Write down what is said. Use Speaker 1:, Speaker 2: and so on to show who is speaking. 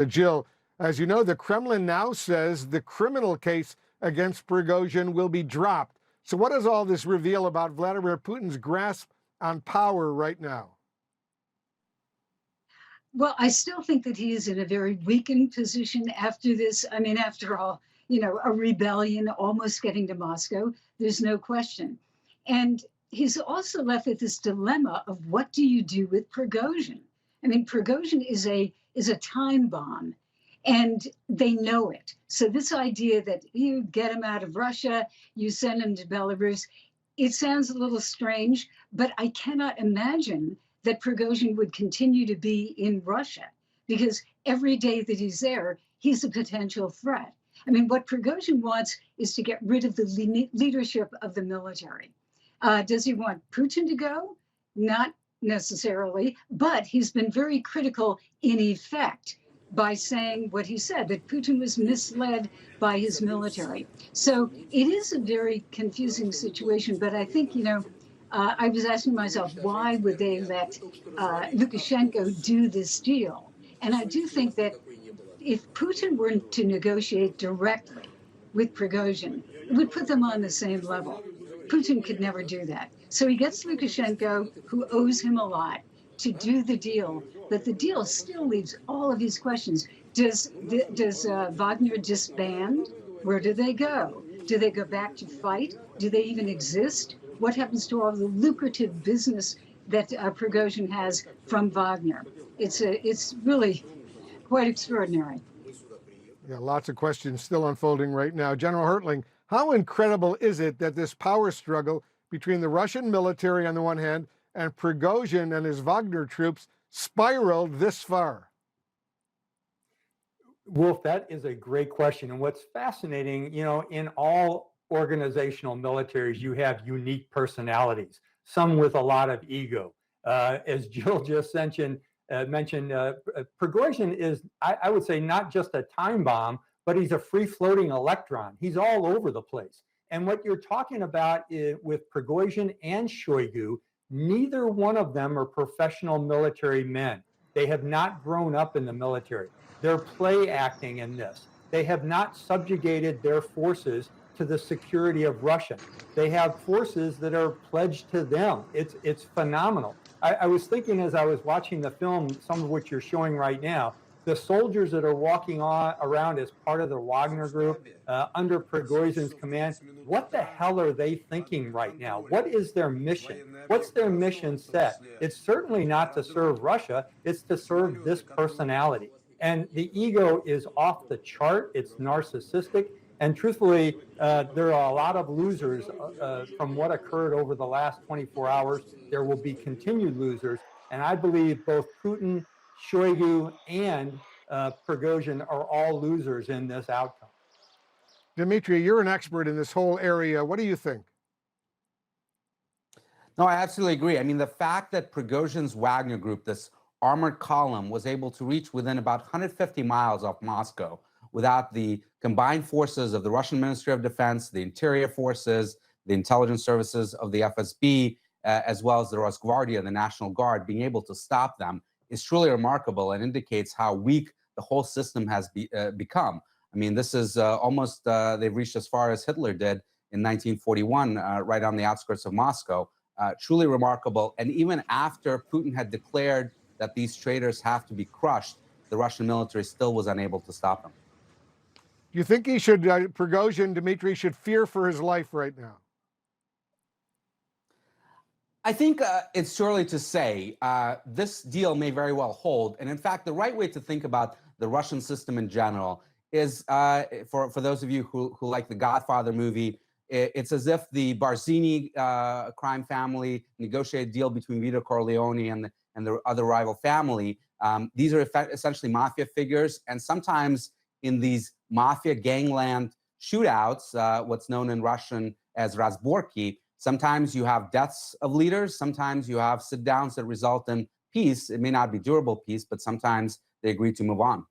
Speaker 1: Jill, as you know, the Kremlin now says the criminal case against Prigozhin will be dropped. So what does all this reveal about Vladimir Putin's grasp on power right now?
Speaker 2: Well, I still think that he is in a very weakened position after this. I mean, after all, a rebellion almost getting to Moscow, there's no question. And he's also left with this dilemma of what do you do with Prigozhin? I mean, Prigozhin is a time bomb, and they know it. So this idea that you get him out of Russia, you send him to Belarus, it sounds a little strange, but I cannot imagine that Prigozhin would continue to be in Russia, because every day that he's there, he's a potential threat. I mean, what Prigozhin wants is to get rid of the leadership of the military. Does he want Putin to go? Not necessarily, but he's been very critical in effect by saying what he said, that Putin was misled by his military. So it is a very confusing situation, but I think, I was asking myself, why would they let Lukashenko do this deal? And I do think that if Putin were to negotiate directly with Prigozhin, it would put them on the same level. Putin could never do that. So he gets Lukashenko, who owes him a lot, to do the deal. But the deal still leaves all of these questions. Does Wagner disband? Where do they go? Do they go back to fight? Do they even exist? What happens to all the lucrative business that Prigozhin has from Wagner? It's really quite extraordinary.
Speaker 1: Yeah, lots of questions still unfolding right now. General Hertling, how incredible is it that this power struggle between the Russian military on the one hand and Prigozhin and his Wagner troops spiraled this far?
Speaker 3: Wolf, that is a great question. And what's fascinating, in all organizational militaries, you have unique personalities, some with a lot of ego. As Jill just mentioned, Prigozhin is, I would say, not just a time bomb, but he's a free-floating electron. He's all over the place. And what you're talking about with Prigozhin and Shoigu, neither one of them are professional military men. They have not grown up in the military. They're play acting in this. They have not subjugated their forces to the security of Russia. They have forces that are pledged to them. It's phenomenal. I was thinking as I was watching the film, some of which you're showing right now, the soldiers that are walking around as part of the Wagner group under Prigozhin's command, what the hell are they thinking right now? What is their mission? What's their mission set? It's certainly not to serve Russia. It's to serve this personality. And the ego is off the chart. It's narcissistic. And truthfully, there are a lot of losers from what occurred over the last 24 hours. There will be continued losers. And I believe both Putin, Shoigu, and Prigozhin are all losers in this outcome.
Speaker 1: Dmitry, you're an expert in this whole area. What do you think?
Speaker 4: No, I absolutely agree. I mean, the fact that Prigozhin's Wagner group, this armored column, was able to reach within about 150 miles of Moscow without the combined forces of the Russian Ministry of Defense, the Interior Forces, the intelligence services of the FSB, as well as the Rosgvardia, the National Guard, being able to stop them is truly remarkable and indicates how weak the whole system has become. I mean, this is almost, they've reached as far as Hitler did in 1941, right on the outskirts of Moscow. Truly remarkable. And even after Putin had declared that these traitors have to be crushed, the Russian military still was unable to stop them.
Speaker 1: Do you think he should, Prigozhin, Dmitry, should fear for his life right now?
Speaker 4: I think it's too early to say. This deal may very well hold. And in fact, the right way to think about the Russian system in general is, for those of you who like the Godfather movie, it's as if the Barzini crime family negotiated a deal between Vito Corleone and the other rival family. These are essentially mafia figures. And sometimes in these mafia gangland shootouts, what's known in Russian as razborki, sometimes you have deaths of leaders, sometimes you have sit-downs that result in peace. It may not be durable peace, but sometimes they agree to move on.